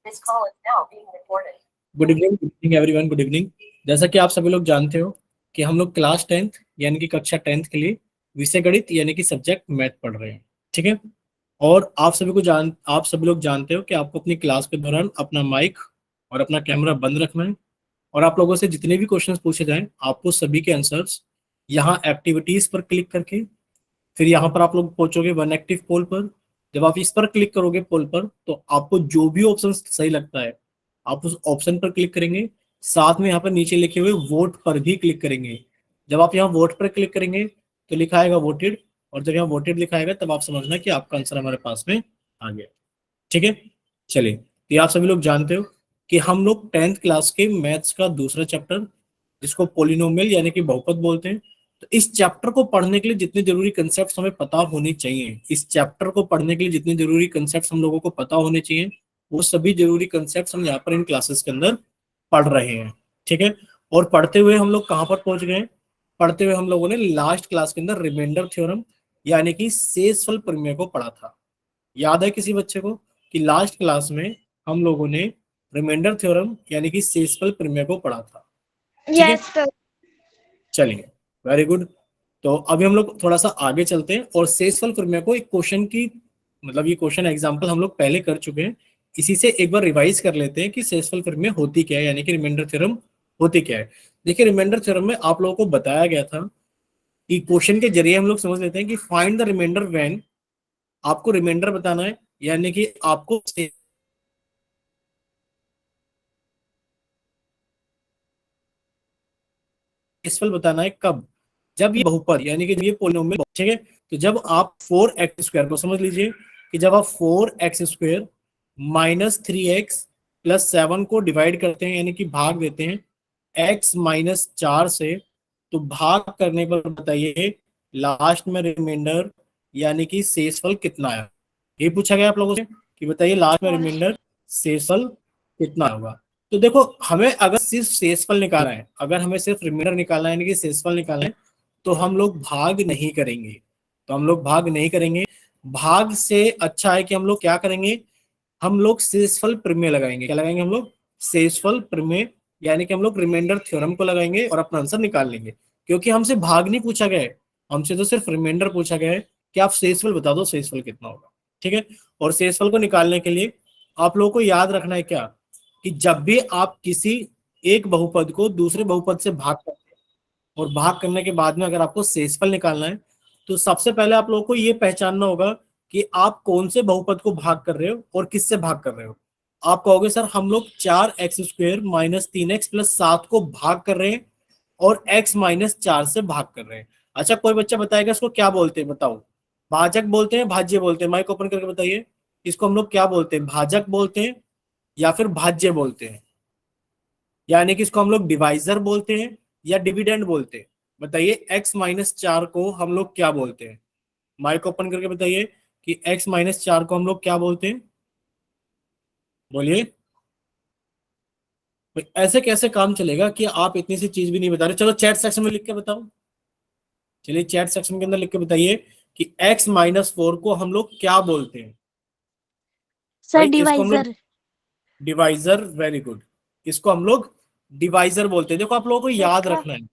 Good evening everyone, good evening. जैसा कि आप सभी लोग जानते हो कि हम लोग क्लास 10th यानी कि कक्षा 10th के लिए विषय गणित यानी कि सब्जेक्ट मैथ पढ़ रहे हैं। ठीक है। और आप सभी लोग जानते हो कि आपको अपनी क्लास के दौरान अपना माइक और अपना कैमरा बंद रखना है। और आप लोगों से जितने भी क्वेश्चंस पूछे जाएं आपको सभी के आंसर्स यहाँ एक्टिविटीज पर क्लिक करके, फिर यहाँ पर आप लोग पहुंचोगे वन एक्टिव पोल पर। जब आप इस पर क्लिक करोगे पोल पर, तो आपको जो भी ऑप्शन सही लगता है आप उस ऑप्शन पर क्लिक करेंगे। साथ में यहाँ पर नीचे लिखे हुए वोट पर भी क्लिक करेंगे। जब आप यहाँ वोट पर क्लिक करेंगे तो लिखा आएगा वोटेड, और जब यहाँ वोटेड लिखा आएगा तब आप समझना कि आपका आंसर हमारे पास में आ गया। ठीक है। चलिए, तो ये आप सभी लोग जानते हो कि हम लोग 10th क्लास के मैथ्स का दूसरा चैप्टर, जिसको पोलिनोमियल यानी कि बहुपद बोलते हैं, तो इस चैप्टर को पढ़ने के लिए जितने जरूरी कंसेप्ट हमें पता होने चाहिए, इस चैप्टर को पढ़ने के लिए जितने जरूरी कंसेप्ट हम लोगों को पता होने चाहिए, वो सभी जरूरी कंसेप्ट हम यहाँ पर इन क्लासेस के अंदर पढ़ रहे हैं। ठीक है। और पढ़ते हुए हम लोग कहाँ पर पहुंच गए? पढ़ते हुए हम लोगों ने लास्ट क्लास के अंदर रिमाइंडर थ्योरम यानी कि शेषफल प्रमेय को पढ़ा था। याद है किसी बच्चे को कि लास्ट क्लास में हम लोगों ने रिमाइंडर थ्योरम यानी कि शेषफल प्रमेय को पढ़ा था? ठीक है। Yes sir. चलिए, वेरी गुड। तो अभी हम लोग थोड़ा सा आगे चलते हैं और शेषफल प्रमेय को एक क्वेश्चन की, मतलब ये क्वेश्चन एग्जांपल हम लोग पहले कर चुके हैं, इसी से एक बार रिवाइज कर लेते हैं कि शेषफल प्रमेय होती क्या है यानी कि रिमाइंडर थ्योरम होती क्या है। देखिए, रिमाइंडर थ्योरम में आप लोगों को बताया गया था कि क्वेश्चन के जरिए हम लोग समझ लेते हैं कि फाइंड द रिमाइंडर व्हेन, आपको रिमाइंडर बताना है यानी कि आपको शेषफल बताना है कब? जब ये बहुपद यानी कि ये पोलिनोमियल, ठीक है। तो जब आप 4x² को समझ लीजिए कि जब आप 4x² माइनस 3x प्लस 7 को डिवाइड करते हैं यानी कि भाग देते हैं x माइनस 4 से, तो भाग करने पर बताइए लास्ट में रिमाइंडर यानी कि शेषफल कितना है। ये पूछा गया आप लोगों से कि बताइए लास्ट में रिमाइंडर शेषफल कितना होगा। तो देखो, हमें अगर सिर्फ शेषफल निकालना है, अगर हमें सिर्फ रिमाइंडर निकालना है यानी कि शेषफल निकालना है, तो हम लोग भाग नहीं करेंगे। भाग से अच्छा है कि हम लोग क्या करेंगे, हम लोग शेषफल प्रमेय लगाएंगे। क्या लगाएंगे हम लोग? शेषफल प्रमेय, यानी कि हम लोग रिमाइंडर थ्योरम को लगाएंगे और अपना आंसर निकाल लेंगे। क्योंकि हमसे भाग नहीं पूछा गया है, हमसे तो सिर्फ रिमाइंडर पूछा गया है कि आप शेषफल बता दो, शेषफल कितना होगा। ठीक है। और शेषफल को निकालने के लिए आप लोगों को याद रखना है क्या, कि जब भी आप किसी एक बहुपद को दूसरे बहुपद से भाग करते हैं और भाग करने के बाद में अगर आपको शेषफल निकालना है, तो सबसे पहले आप लोगों को ये पहचानना होगा कि आप कौन से बहुपद को भाग कर रहे हो और किससे भाग कर रहे हो। आप कहोगे सर हम लोग 4x² माइनस 3x प्लस 7 को भाग कर रहे हैं और x माइनस 4 से भाग कर रहे हैं। अच्छा, कोई बच्चा बताएगा इसको क्या बोलते हैं? बताओ, भाजक बोलते हैं, भाज्य बोलते हैं? माइक ओपन करके बताइए, इसको हम लोग क्या बोलते हैं? भाजक बोलते हैं या फिर भाज्य बोलते हैं? यानी कि इसको हम लोग डिवाइजर बोलते हैं या डिविडेंड बोलते हैं? बताइए, x माइनस 4 को हम लोग क्या बोलते हैं? माइक ओपन करके बताइए कि x माइनस 4 को हम लोग क्या बोलते हैं? बोलिए। ऐसे कैसे काम चलेगा कि आप इतनी सी चीज भी नहीं बता रहे? चलो चैट सेक्शन में लिख के बताओ। चलिए चैट सेक्शन के अंदर लिख के बताइए कि x-4 को हम लोग क्या बोलते हैं? सर भाई इसको हम लोग डिवाइजर। डिवाइजर, वेरी गुड, इसको हम लोग डिवाइजर बोलते हैं। देखो, आप लोगों को याद रखना है।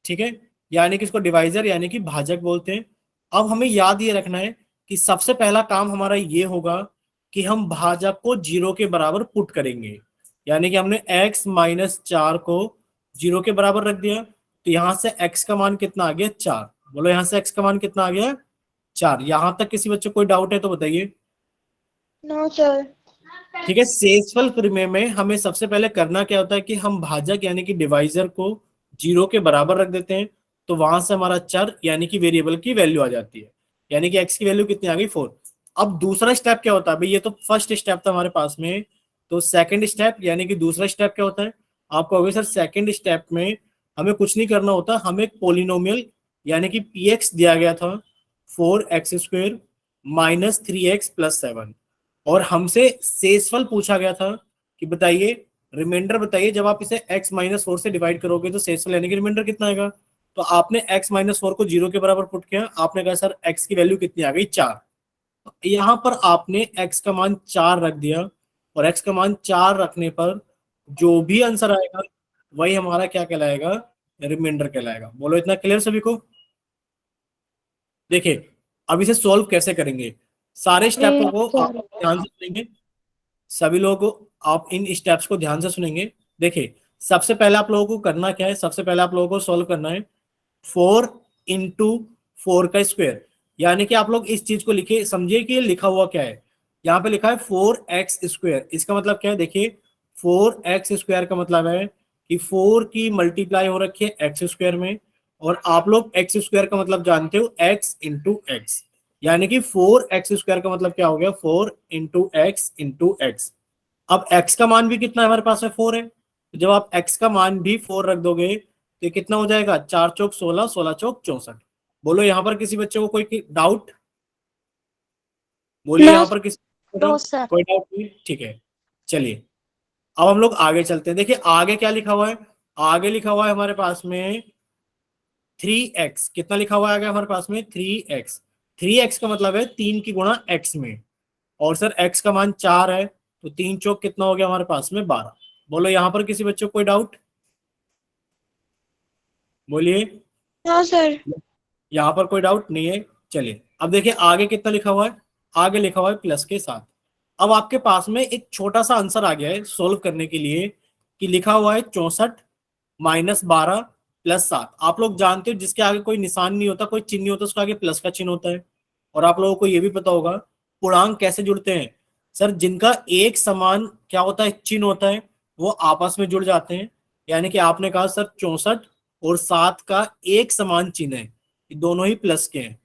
ठीक है। यानी कि इसको डिवाइजर यानी कि भाजक बोलते हैं। अब हमें याद ये रखना है कि सबसे पहला काम हमारा ये होगा कि हम भाजक को 0 के बराबर पुट करेंगे। यानी कि हमने x माइनस 4 को 0 के बराबर रख दिया, तो यहां से x का मान कितना आ गया? 4। बोलो, यहां से x का मान कितना आ गया? 4। यहां तक किसी बच्चे को कोई डाउट है तो बताइए। No sir. ठीक है। शेषफल प्रमेय में हमें सबसे पहले करना क्या होता है कि हम भाजक यानी कि डिवाइजर को 0 के बराबर रख देते हैं, तो वहां से हमारा चर यानी कि वेरिएबल की वैल्यू आ जाती है। यानी कि x की वैल्यू कितनी आ गई? 4। अब दूसरा स्टेप क्या होता है भाई? ये तो फर्स्ट स्टेप था हमारे पास में, तो सेकंड स्टेप यानी कि दूसरा स्टेप क्या होता है? आप कहोगे सर सेकंड स्टेप में हमें कुछ नहीं करना होता, हमें एक पोलिनोमियल यानी कि px दिया गया था 4x² माइनस 3x प्लस 7, और हमसे शेषफल पूछा गया था कि बताइए रिमाइंडर बताइए, जब आप इसे x माइनस 4 से डिवाइड करोगे तो शेषफल यानी कि रिमाइंडर कितना आएगा? तो आपने x माइनस 4 को 0 के बराबर पुट किया, आपने कहा सर x की वैल्यू कितनी आ गई? 4। यहाँ पर आपने x का मान 4 रख दिया, और x का मान 4 रखने पर जो भी आंसर आएगा वही हमारा क्या कहलाएगा, रिमाइंडर कहलाएगा। बोलो इतना क्लियर सभी को। देखिए अब इसे सॉल्व कैसे करेंगे, सारे स्टेपों को आप सर ध्यान से सुनेंगे, सभी लोगों को आप इन स्टेप्स को ध्यान से सुनेंगे। देखिए सबसे पहले आप लोगों को करना क्या है, सबसे पहले आप लोगों को सॉल्व करना है 4 × 4 का स्क्वायर। यानी कि आप लोग इस चीज को लिखे, समझिए कि ये लिखा हुआ क्या है, यहाँ पे लिखा है 4x²। इसका मतलब क्या है, देखिए 4x² का मतलब है कि 4 की मल्टीप्लाई हो रखी है x² में, और आप लोग x² का मतलब जानते हो x × x, यानी कि 4x² का मतलब क्या हो गया, 4 × x × x। अब x का मान भी कितना है हमारे पास में, 4 है। तो जब आप x का मान भी 4 रख दोगे तो ये कितना हो जाएगा, 4 चौक 16, 16 चौक 64। बोलो यहाँ पर किसी बच्चे को कोई डाउट, बोलिए नो यहाँ पर किसी को नो डाउट, सर कोई डाउट नहीं, ठीक है। चलिए अब हम लोग आगे चलते हैं। देखिए आगे क्या लिखा हुआ है, आगे लिखा हुआ है हमारे पास में 3x। कितना लिखा हुआ है आगे हमारे पास में, 3x। 3x का मतलब है 3 की गुणा x में, और सर x का मान 4 है, तो 3 चौक कितना हो गया हमारे पास में, 12। बोलो यहाँ पर किसी बच्चे को कोई डाउट, बोलिए। नो सर यहाँ पर कोई डाउट नहीं है। चलिए अब देखिए आगे कितना लिखा हुआ है, आगे लिखा हुआ है प्लस के साथ। अब आपके पास में एक छोटा सा आंसर आ गया है सोल्व करने के लिए, कि लिखा हुआ है 64 - 12 + 7। आप लोग जानते हो जिसके आगे कोई निशान नहीं होता, कोई चिन्ह नहीं होता, उसके आगे प्लस का चिन्ह होता है। और आप लोगों को ये भी पता होगा पूर्णांक कैसे जुड़ते हैं, सर जिनका एक समान क्या होता है, चिन्ह होता है, वो आपस में जुड़ जाते हैं। यानी कि आपने कहा सर 64 और 7 का एक समान चिन्ह है, ये दोनों ही प्लस के हैं,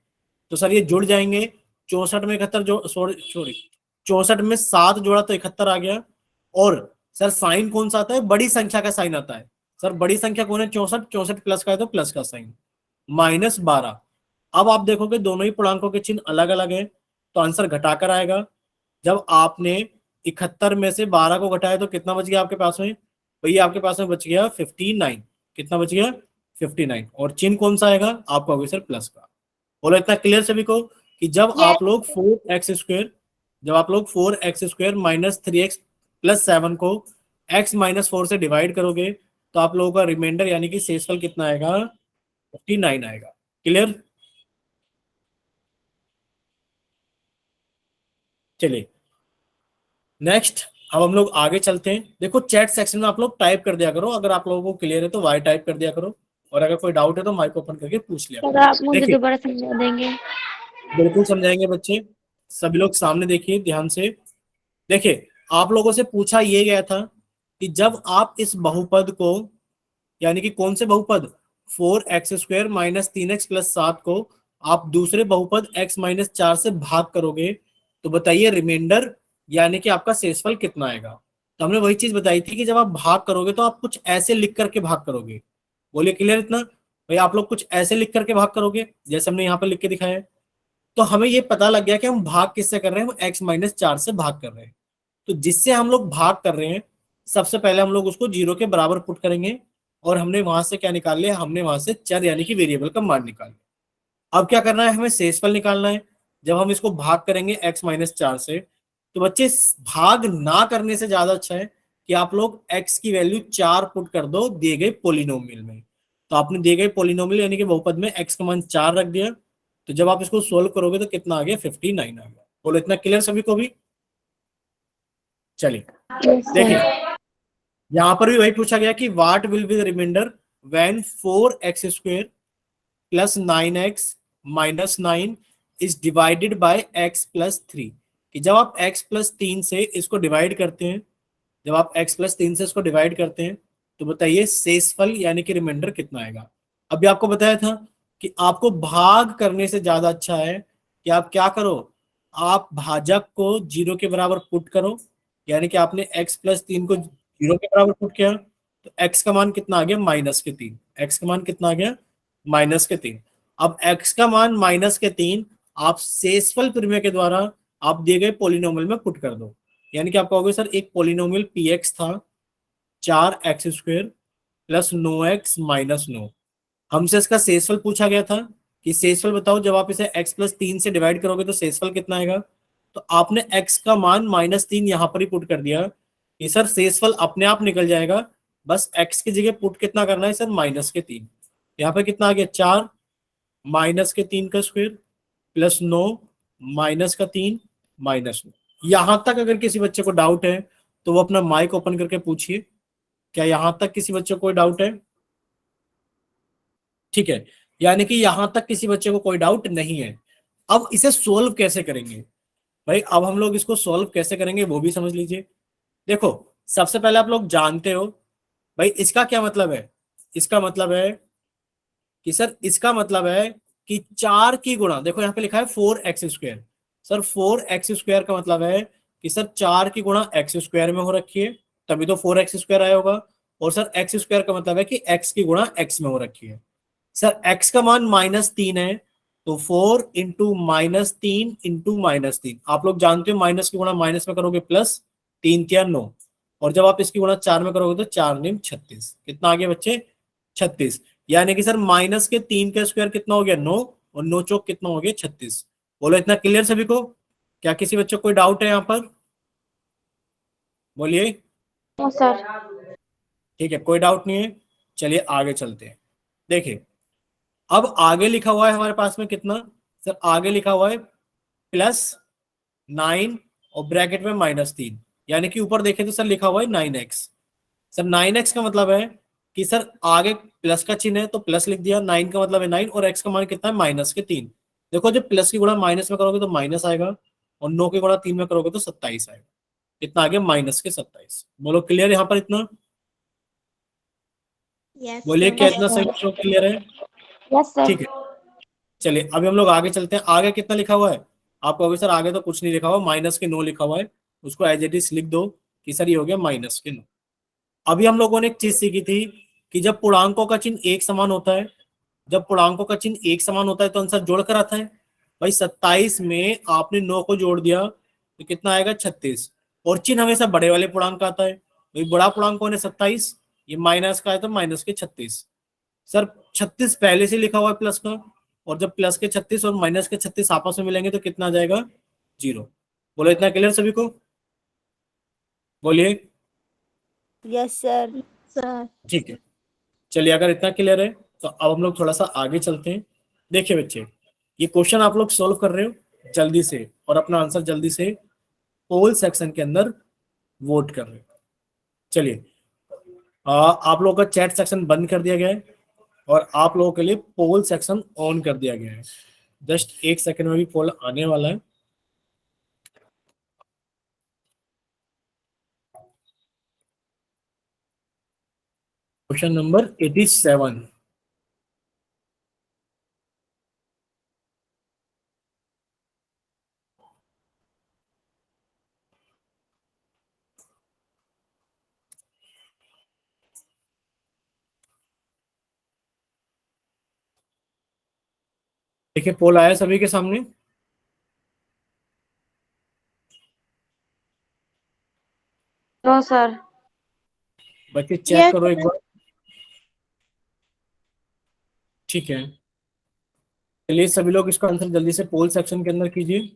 तो सर ये जुड़ जाएंगे। 64 में 71 जो, सॉरी सॉरी, 64 में 7 जोड़ा तो 71 आ गया। और सर साइन कौन सा आता है, बड़ी संख्या का साइन आता है। सर बड़ी संख्या कौन है, 64, 64 प्लस का है तो प्लस का साइन, -12। अब आप देखोगे दोनों ही पूर्णांकों के चिन्ह अलग अलग हैं, तो आंसर घटाकर आएगा। जब आपने 71 में से 12 को घटाया तो कितना बच गया आपके पास में, भैया आपके पास में बच गया 59। कितना बच गया, 59। और चिन्ह कौन सा आएगा, आपका होगा सर प्लस का। बोलो इतना क्लियर सभी को, कि जब यस आप लोग 4x², जब आप लोग 4x² - 3x + 7 को x - 4 से डिवाइड करोगे तो आप लोगों का रिमाइंडर यानी कि शेषफल कितना आएगा, 59 आएगा। क्लियर। चलिए नेक्स्ट अब हम लोग आगे चलते हैं। देखो चैट सेक्शन में आप लोग टाइप कर दिया करो, अगर आप लोगों को क्लियर है तो वाई टाइप कर दिया करो, और अगर कोई डाउट है तो माइक ओपन करके पूछ लिया सर करो। आप मुझे देखिए दोबारा समझा देंगे। बिल्कुल समझाएंगे बच्चे, सभी लोग सामने देखिए ध्यान से। देखिए आप लोगों से पूछा ये गया था कि जब आप इस बहुपद को, यानी कि कौन से बहुपद, 4x² - 3x + 7 को आप दूसरे बहुपद x - 4 से भाग करोगे तो बताइए रिमाइंडर यानी कि आपका शेषफल कितना आएगा। तो हमने वही चीज बताई थी कि जब आप भाग करोगे तो आप कुछ ऐसे लिख करके भाग करोगे। बोलिए क्लियर इतना, भाई आप लोग कुछ ऐसे लिख करके भाग करोगे जैसे हमने यहाँ पर लिख के दिखाया है। तो हमें ये पता लग गया कि हम भाग किससे कर रहे हैं, हम x - 4 से भाग कर रहे हैं। तो जिससे हम लोग भाग कर रहे हैं सबसे पहले हम लोग उसको 0 के बराबर पुट करेंगे, और हमने वहां से क्या निकाल लिया, हमने वहां से चर यानी कि वेरिएबल का मान निकाल लिया। अब क्या करना है, हमें शेषफल निकालना है। जब हम इसको भाग करेंगे x - 4 से, तो बच्चे भाग ना करने से ज्यादा अच्छा है कि आप लोग x की वैल्यू 4 पुट कर दो दिए गए पोलिनोमियल में। तो आपने दिए गए पोलिनोमियल यानी कि बहुपद में x का मान 4 रख दिया, तो जब आप इसको सोल्व करोगे तो कितना आ गया, 59 आ गया। बोलो इतना क्लियर सभी को भी। चलिए यस देखिए सर यहां पर भी वही पूछा गया कि what will be the reminder when 4x² + 9x - 9 is divided by x + 3। कि जब आप x + 3 से इसको डिवाइड करते हैं, जब आप x + 3 से इसको डिवाइड करते हैं तो बताइए शेषफल यानी कि रिमाइंडर कितना आएगा। अभी आपको बताया था कि आपको भाग करने से ज्यादा अच्छा है कि आप क्या करो, आप भाजक को 0 के बराबर पुट करो, यानी कि आपने x + 3 को 0 के बराबर पुट किया तो x का मान कितना आ गया, -3। x का मान कितना आ गया, -3। अब x का मान -3 आप शेषफल प्रमेय के द्वारा आप दिए गए पोलिनोमियल में पुट कर दो। यानी कि आप कहोगे सर एक पोलिनोमियल px था 4x² + 9x - 9, हमसे इसका शेषफल पूछा गया था कि शेषफल बताओ, जब आप इसे x + 3 से डिवाइड करोगे तो शेषफल कितना आएगा। तो आपने x का मान -3 यहां पर ही पुट कर दिया, ये सर शेषफल अपने आप निकल जाएगा। बस x की जगह पुट कितना करना है सर, -3। यहाँ पे कितना आ गया, 4 -3 का स्क्वायर +9 -3 -9। यहां तक अगर किसी बच्चे को डाउट है तो वो अपना माइक ओपन करके पूछिए। क्या यहां तक किसी बच्चे को कोई डाउट है? ठीक है, यानी कि यहां तक किसी बच्चे को कोई डाउट नहीं है। अब इसे सोल्व कैसे करेंगे भाई, अब हम लोग इसको सोल्व कैसे करेंगे वो भी समझ लीजिए। देखो, सबसे पहले आप लोग जानते हो भाई इसका क्या मतलब है। इसका मतलब है कि सर, इसका मतलब है कि 4 की गुणा, देखो यहाँ पे लिखा है 4x²। सर 4x² का मतलब है कि सर 4 की गुणा x² में हो रखी है, तभी तो 4x² आया होगा। और सर x² का मतलब है कि x की गुणा x में हो रखी है। सर x का मान -3 है, तो 4 × -3 × -3। आप लोग जानते हो माइनस की गुणा माइनस में करोगे प्लस, 3×3 = 9। और जब आप इसकी गुणा 4 में करोगे तो 4×9 = 36। कितना आ गया बच्चे, 36। यानी कि सर -3 का स्क्वायर कितना हो गया, 9, और 9 चौक कितना हो गया, 36। बोलो, इतना क्लियर सभी को? क्या किसी बच्चे को कोई डाउट है यहाँ पर? बोलिए। No sir. ठीक है, कोई डाउट नहीं है। चलिए आगे चलते हैं। देखिए, अब आगे लिखा हुआ है हमारे पास में कितना, सर आगे लिखा हुआ है +9 और ब्रैकेट में -3। यानी कि ऊपर देखें तो सर लिखा हुआ है 9x। सर 9x का मतलब है कि सर आगे प्लस का चिन्ह है तो प्लस लिख दिया, 9 का मतलब है 9, और x का मान कितना है, -3। देखो, जब प्लस की गुणा माइनस में करोगे तो माइनस आएगा, और 9 की गुणा 3 में करोगे तो 27 आएगा। कितना आ गया, -27। बोलो क्लियर यहाँ पर इतना? यस बोलिए, क्या यस इतना सही सर। बच्चों क्लियर है? Yes sir. ठीक है, चलिए अभी हम लोग आगे चलते हैं। आगे कितना लिखा हुआ है आपको? अभी सर आगे तो कुछ नहीं लिखा हुआ, -9 लिखा हुआ है। उसको एज इट इज लिख दो कि सर ये हो गया -9। अभी हम लोगों ने एक चीज सीखी थी कि जब पूर्णांकों का चिन्ह एक समान होता है, जब पूर्णांकों का चिन्ह एक समान होता है तो आंसर जोड़कर आता है। भाई 27 में आपने 9 को जोड़ दिया तो कितना आएगा, 36। और चिन्ह हमेशा बड़े वाले पूर्णांक का आता है। भाई बड़ा पूर्णांक कौन है, 27। ये माइनस का है तो -36। सर 36 पहले से लिखा हुआ है प्लस का, और जब प्लस के 36 और माइनस के 36 आपस में मिलेंगे तो कितना आ जाएगा, 0। बोलो, इतना क्लियर सभी को? बोलिए। Yes sir. सर। ठीक है, चलिए अगर इतना क्लियर है तो अब हम लोग थोड़ा सा आगे चलते हैं। देखिए बच्चे, ये क्वेश्चन आप लोग सॉल्व कर रहे हो जल्दी से, और अपना आंसर जल्दी से पोल सेक्शन के अंदर वोट कर रहे हो। चलिए, आप लोगों का चैट सेक्शन बंद कर दिया गया है, और आप लोगों के लिए पोल सेक्शन ऑन कर दिया गया है। जस्ट 1 सेकंड में भी पोल आने वाला है। Question number 87। देखिए, पोल आया सभी के सामने। No sir. बच्चे चेक यस करो एक सर। बार। ठीक है, चलिए सभी लोग इसका आंसर जल्दी से पोल सेक्शन के अंदर कीजिए।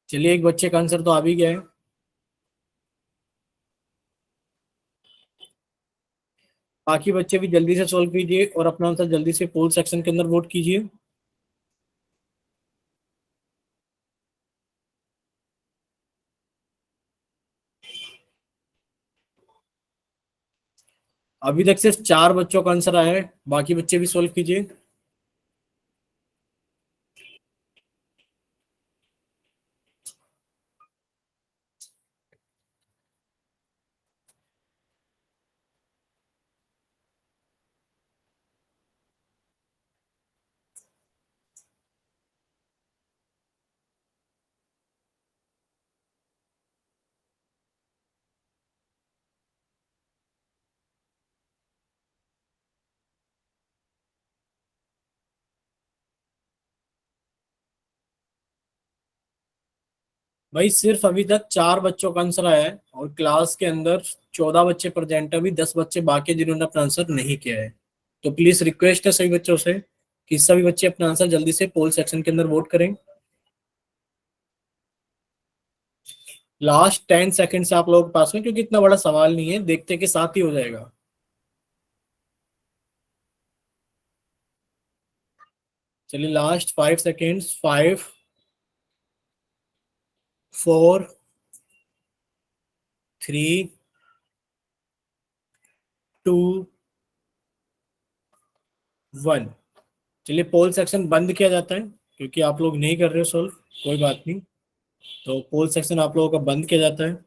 चलिए, एक बच्चे का आंसर तो आ भी गया है। बाकी बच्चे भी जल्दी से सॉल्व कीजिए और अपना आंसर जल्दी से पोल सेक्शन के अंदर वोट कीजिए। अभी तक सिर्फ 4 बच्चों का आंसर आया है, बाकी बच्चे भी सॉल्व कीजिए। भाई सिर्फ अभी तक 4 बच्चों का आंसर आया है और क्लास के अंदर 14 बच्चे प्रेजेंट है, अभी 10 बच्चे बाकी हैं जिन्होंने अपना आंसर नहीं किया है। तो प्लीज रिक्वेस्ट है सभी बच्चों से कि सभी बच्चे अपना आंसर जल्दी से पोल सेक्शन के अंदर वोट करें। लास्ट 10 सेकंड से आप लोगों के पास में, क्योंकि इतना बड़ा सवाल नहीं है, देखते के साथ ही हो जाएगा। चलिए लास्ट 5 सेकेंड्स, 5, 4, 3, 2, 1। चलिए पोल सेक्शन बंद किया जाता है क्योंकि आप लोग नहीं कर रहे हो सोल्व, कोई बात नहीं। तो पोल सेक्शन आप लोगों का बंद किया जाता है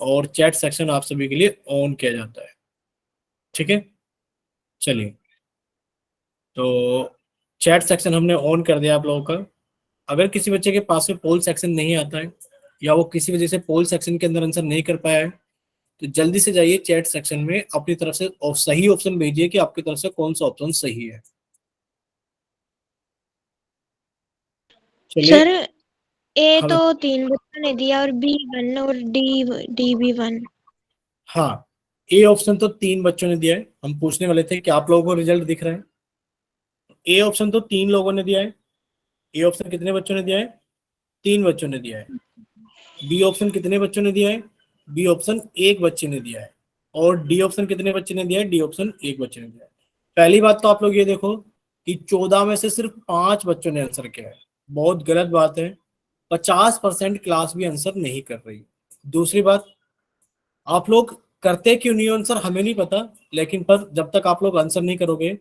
और चैट सेक्शन आप सभी के लिए ऑन किया जाता है। ठीक है, चलिए तो चैट सेक्शन हमने ऑन कर दिया आप लोगों का। अगर किसी बच्चे के पास में पोल सेक्शन नहीं आता है या वो किसी वजह से पोल सेक्शन के अंदर आंसर नहीं कर पाया है, तो जल्दी से जाइए चैट सेक्शन में अपनी तरफ से सही ऑप्शन भेजिए कि आपकी तरफ से कौन सा ऑप्शन सही है। चलिए। सर ए हाँ तो 3 बच्चों ने दिया और बी 1 और डी भी 1। हाँ, ए ऑप्शन तो 3 बच्चों ने दिया है। हम पूछने वाले थे कि आप लोगों को रिजल्ट दिख रहा है। ए ऑप्शन तो 3 लोगों ने दिया है। ए ऑप्शन कितने बच्चों ने दिया है? 3 बच्चों ने दिया है। बी ऑप्शन कितने बच्चों ने दिया है? बी ऑप्शन 1 बच्चे ने दिया है। और डी ऑप्शन कितने बच्चे ने दिया है? डी ऑप्शन 1 बच्चे ने दिया है। पहली बात तो आप लोग ये देखो कि 14 में से सिर्फ 5 बच्चों ने आंसर किया है, बहुत गलत बात है। 50% क्लास भी आंसर नहीं कर रही। दूसरी बात, आप लोग करते क्यों नहीं हो आंसर हमें नहीं पता, लेकिन पर जब तक आप लोग आंसर नहीं करोगे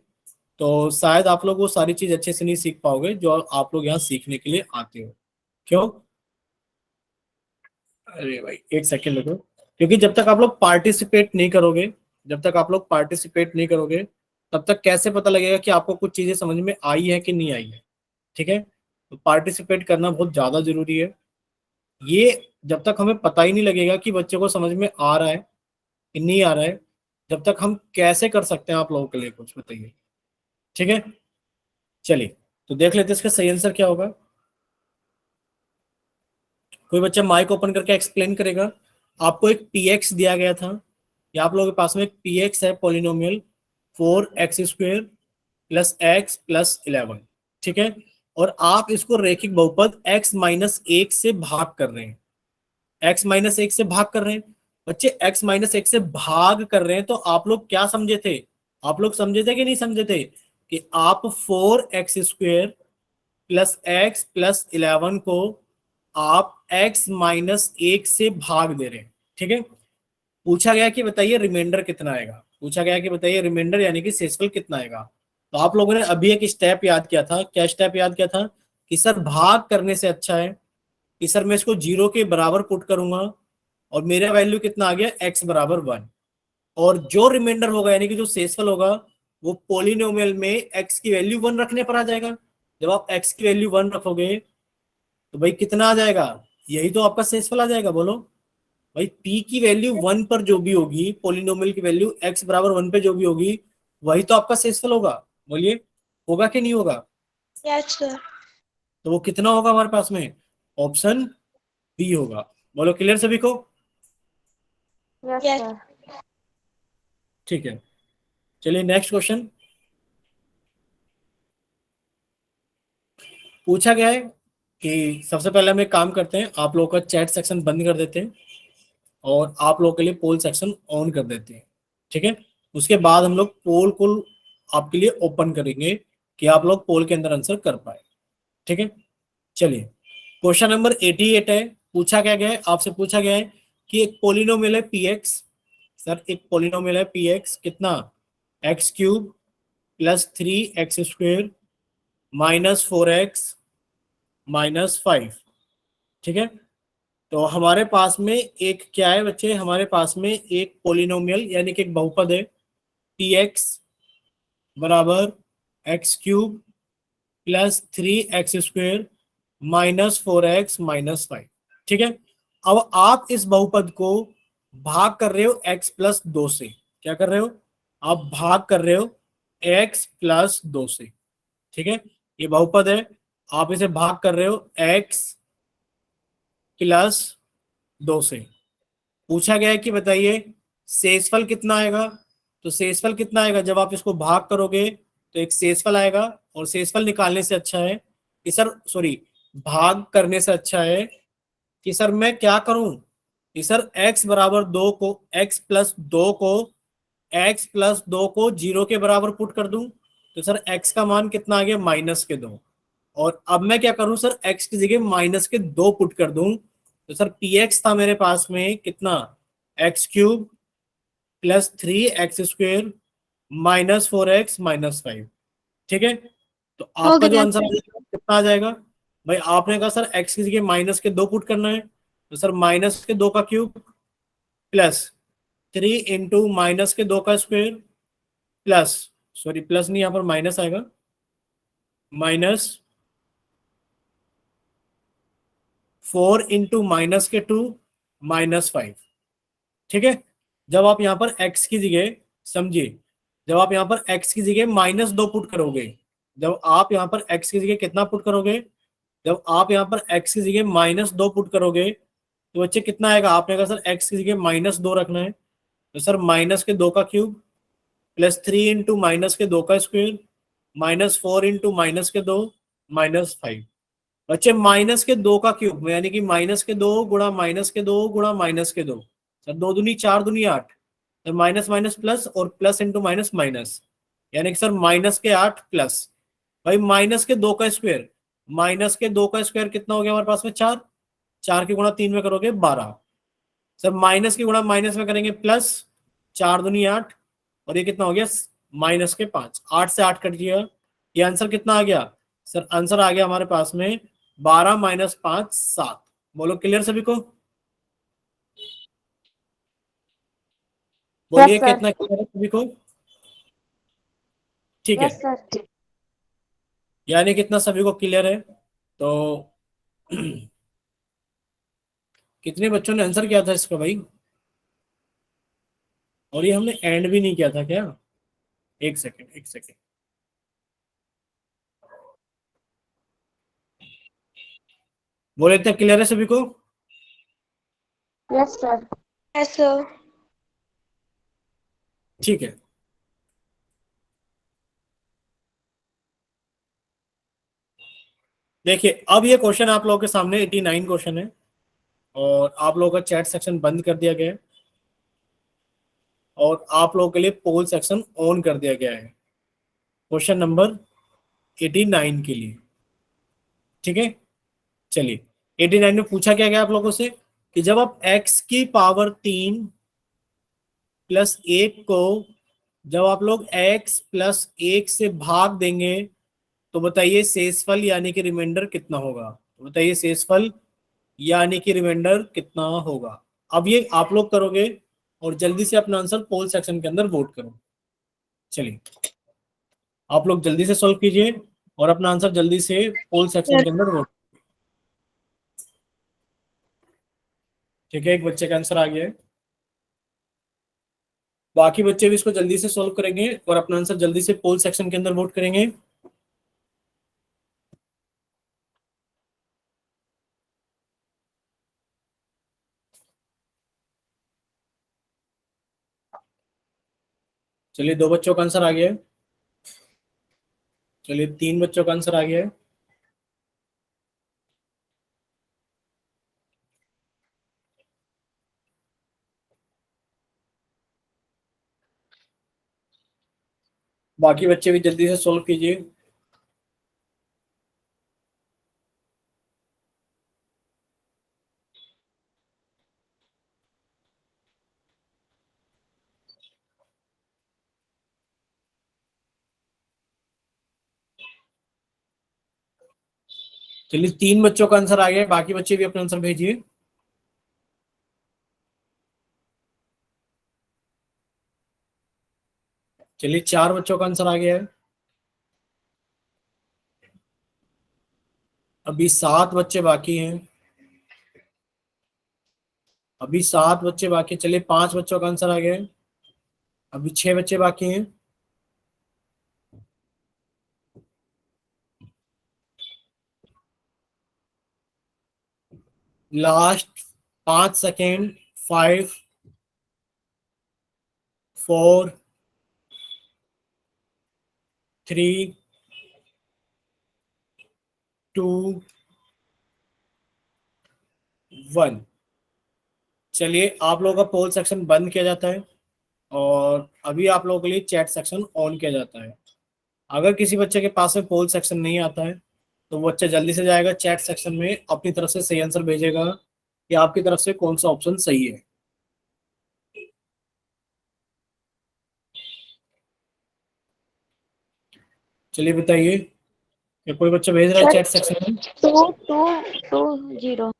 तो शायद आप लोग वो सारी चीज अच्छे से नहीं सीख पाओगे जो आप लोग यहाँ सीखने के लिए आते हो। क्यों? अरे भाई एक सेकंड रुको। क्योंकि जब तक आप लोग पार्टिसिपेट नहीं करोगे, जब तक आप लोग पार्टिसिपेट नहीं करोगे तब तक कैसे पता लगेगा कि आपको कुछ चीजें समझ में आई है कि नहीं आई है। ठीक है, तो पार्टिसिपेट करना बहुत ज्यादा जरूरी है। ये जब तक हमें पता ही नहीं लगेगा कि बच्चे को समझ में आ रहा है कि नहीं आ रहा है, जब तक हम कैसे कर सकते हैं आप लोगों के लिए कुछ बताइए। ठीक है, चलिए तो देख लेते हैं इसका सही आंसर क्या होगा। कोई बच्चा माइक ओपन करके एक्सप्लेन करेगा। आपको एक पीएक्स दिया गया था, या आप लोगों के पास में एक पीएक्स है polynomial 4x² plus x plus 11। ठीक है, और आप इसको रैखिक बहुपद x-1 से भाग कर रहे हैं। x-1 से भाग कर रहे हैं। बच्चे x-1 से भाग कर रहे हैं तो आप लोग क्या समझे थे? आप लोग समझे थे कि नहीं समझे थे कि आप 4x² प्लस एक्स प्लस 11 को आप x-1 से भाग दे रहे हैं। ठीक है, पूछा गया कि बताइए रिमाइंडर कितना आएगा। पूछा गया कि बताइए रिमाइंडर यानी कि शेषफल कितना आएगा। तो आप लोगों ने अभी एक स्टेप याद किया था। क्या स्टेप याद किया था? कि सर भाग करने से अच्छा है कि सर मैं इसको 0 के बराबर पुट करूंगा और मेरा वैल्यू कितना आ गया? x बराबर 1। और जो रिमाइंडर होगा यानी कि जो शेषफल होगा वो पोलिनोमियल में x की वैल्यू 1 रखने पर आ जाएगा। जब आप x की वैल्यू 1 रखोगे तो भाई कितना आ जाएगा? यही तो आपका शेषफल आ जाएगा। बोलो भाई, p की वैल्यू 1 पर जो भी होगी, पोलिनोमियल की वैल्यू x बराबर 1 पे जो भी होगी वही तो आपका शेषफल होगा। बोलिए होगा कि नहीं होगा? Yes sir. तो वो कितना होगा हमारे पास में? ऑप्शन बी होगा। बोलो क्लियर सभी को? Yes sir. ठीक है, चलिए नेक्स्ट क्वेश्चन। पूछा गया है कि सबसे पहले हम एक काम करते हैं, आप लोगों का चैट सेक्शन बंद कर देते हैं और आप लोगों के लिए पोल सेक्शन ऑन कर देते हैं। ठीक है, उसके बाद हम लोग पोल को आपके लिए ओपन करेंगे कि आप लोग पोल के अंदर आंसर कर पाए। ठीक है, चलिए क्वेश्चन नंबर 88 है। पूछा क्या गया है? आपसे पूछा गया है कि एक पोलिनोमियल है px। सर एक पोलिनोमियल है px कितना? x³ plus 3x² minus 4x minus 5। ठीक है, तो हमारे पास में एक क्या है बच्चे? हमारे पास में एक पोलिनोमियल यानी कि एक बहुपद है px बराबर x³ plus 3x² minus 4x minus 5। ठीक है, अब आप इस बहुपद को भाग कर रहे हो x प्लस 2 से। क्या कर रहे हो? आप भाग कर रहे हो x प्लस 2 से। ठीक है, ये बहुपद है, आप इसे भाग कर रहे हो x प्लस 2 से। पूछा गया है कि बताइए शेषफल कितना आएगा। तो शेषफल कितना आएगा, जब आप इसको भाग करोगे तो एक शेषफल आएगा, और शेषफल निकालने से अच्छा है कि सर, सॉरी, भाग करने से अच्छा है कि सर मैं क्या करूं कि सर x बराबर 2 को, x प्लस 2 को 0 के बराबर पुट कर दूं। तो सर x का मान कितना आ गया, -2। और अब मैं क्या करूं सर, x की जगह -2 पुट कर दूं। तो सर px था मेरे पास में कितना, x³ +3x² -4x -5। ठीक है, तो हो आपका जो गया आंसर आ सर। जाएगा कितना आ जाएगा। भाई आपने कहा सर x की जगह -2 पुट करना है, तो सर -2 का क्यूब +3 × -2 का स्क्वायर प्लस, सॉरी प्लस नहीं, यहाँ पर माइनस आएगा, -4 × -2 -5। ठीक है, जब आप यहाँ पर x की जगह, समझिए, जब आप यहाँ पर x की जगह -2 पुट करोगे, जब आप यहाँ पर x की जगह कितना पुट करोगे, जब आप यहाँ पर x की जगह -2 पुट करोगे तो बच्चे कितना आएगा। आपने कहा सर x की जगह -2 रखना है, तो सर -2 का क्यूब +3 × -2 का स्क्वायर -4 × -2 -5। बच्चे -2 का क्यूब यानी कि -2 गुणा -2 गुणा -2, सर 2 दूनी 4 दूनी 8, सर माइनस माइनस प्लस और प्लस इंटू माइनस माइनस, यानी कि सर -8 प्लस, भाई -2 का स्क्वायर, -2 का स्क्वायर कितना हो गया हमारे पास में, 4, 4 की गुणा 3 में करोगे 12, सर माइनस की गुणा माइनस में करेंगे प्लस, 4 दूनी 8, और ये कितना हो गया -5, 8 से 8 कट गया, ये आंसर कितना आ गया, सर आंसर आ गया हमारे पास में 12 - 5 7। बोलो क्लियर सभी को, यस बोलिए सर। कितना क्लियर है सभी को। ठीक है, यस सर। यानी कितना सभी को क्लियर है। तो कितने बच्चों ने आंसर किया था इसका भाई, और ये हमने एंड भी नहीं किया था क्या, एक सेकेंड एक सेकेंड, बोले इतना क्लियर है सभी को। Yes sir. Yes sir. ठीक है, देखिए अब ये क्वेश्चन आप लोगों के सामने 89 क्वेश्चन है, और आप लोगों का चैट सेक्शन बंद कर दिया गया है, और आप लोगों के लिए पोल सेक्शन ऑन कर दिया गया है क्वेश्चन नंबर 89 के लिए। ठीक है, चलिए 89 में पूछा क्या गया आप लोगों से कि जब आप x³ +1 को, जब आप लोग x+1 से भाग देंगे तो बताइए शेषफल यानी कि रिमाइंडर कितना होगा। तो बताइए शेषफल यानी कि रिमाइंडर कितना होगा। अब ये आप लोग करोगे, और जल्दी से अपना आंसर पोल सेक्शन के अंदर वोट करो। चलिए आप लोग जल्दी से सॉल्व कीजिए, और अपना आंसर जल्दी से पोल सेक्शन सर के अंदर वोट। ठीक है, एक बच्चे का आंसर आ गया है, बाकी बच्चे भी इसको जल्दी से सॉल्व करेंगे और अपना आंसर जल्दी से पोल सेक्शन के अंदर वोट करेंगे। चलिए 2 बच्चों का आंसर आ गया है, चलिए 3 बच्चों का आंसर आ गया है, बाकी बच्चे भी जल्दी से सॉल्व कीजिए। चलिए 3 बच्चों का आंसर आ गया है, बाकी बच्चे भी अपना आंसर भेजिए। चलिए 4 बच्चों का आंसर आ गया है, अभी 7 बच्चे बाकी हैं, अभी 7 बच्चे बाकी। चलिए 5 बच्चों का आंसर आ गया है, अभी 6 बच्चे बाकी हैं, लास्ट 5 सेकेंड, 5, 4, 3, 2, 1। चलिए आप लोगों का पोल सेक्शन बंद किया जाता है और अभी आप लोगों के लिए चैट सेक्शन ऑन किया जाता है। अगर किसी बच्चे के पास में पोल सेक्शन नहीं आता है तो वो बच्चा जल्दी से जाएगा चैट सेक्शन में, अपनी तरफ से सही आंसर भेजेगा कि आपकी तरफ से कौन सा ऑप्शन सही है। चलिए बताइए, क्या कोई बच्चा भेज रहा है सर चैट सेक्शन में? 2220।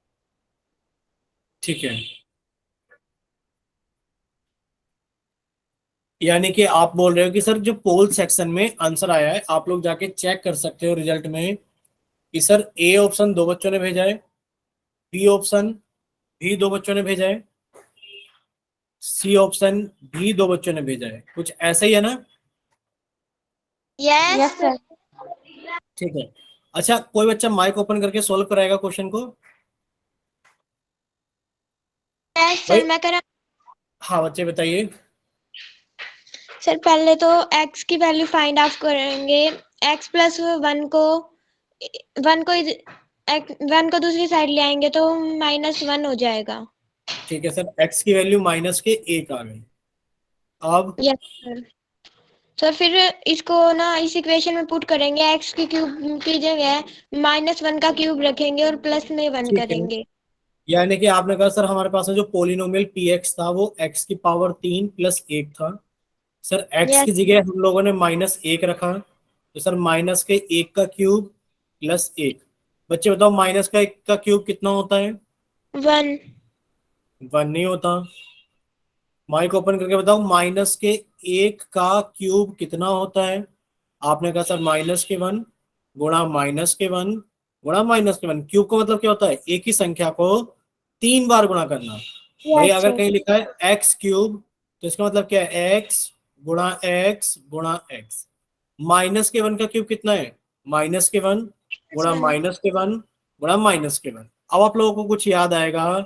ठीक है, यानी कि आप बोल रहे हो कि सर जो पोल सेक्शन में आंसर आया है आप लोग जाके चेक कर सकते हो रिजल्ट में कि सर ए ऑप्शन 2 बच्चों ने भेजा है, बी ऑप्शन भी 2 बच्चों ने भेजा है, सी ऑप्शन भी 2 बच्चों ने भेजा है। कुछ ऐसा ही है ना? Yes sir. ठीक है। अच्छा, कोई बच्चा माइक ओपन करके सोल्व कराएगा क्वेश्चन को? यस भाई सर मैं करा। हाँ, बच्चे बताइए। सर पहले तो x की वैल्यू फाइंड आउट करेंगे। x+1 को दूसरी साइड ले आएंगे तो -1 हो जाएगा। ठीक है सर, एक्स की वैल्यू माइनस के 1 आ गई। अब यस सर। सर फिर इसको ना इस इक्वेशन में पुट करेंगे, x की क्यूब की जगह -1 का क्यूब रखेंगे और प्लस में 1 ठीक है, करेंगे। यानी कि आपने कहा सर हमारे पास में जो पोलिनोमियल पी एक्स था वो एक्स की पावर 3 + 1 था। सर एक्स यस की जगह हम लोगों ने -1 रखा, तो सर माइनस के 1 का क्यूब प्लस 1। बच्चे बताओ माइनस का 1 का क्यूब कितना होता है? 1। 1 नहीं होता। माइक ओपन करके बताओ माइनस के 1 का क्यूब कितना होता है? आपने कहा सर -1 गुणा -1 गुणा -1। क्यूब का मतलब क्या होता है? एक ही संख्या को 3 बार गुणा करना। भाई यस अगर सर। कहीं लिखा है एक्स क्यूब तो इसका मतलब क्या है? एक्स गुणा एक्स। -1 का क्यूब कितना है? -1 गुणा -1 गुणा -1। अब आप लोगों को कुछ याद आएगा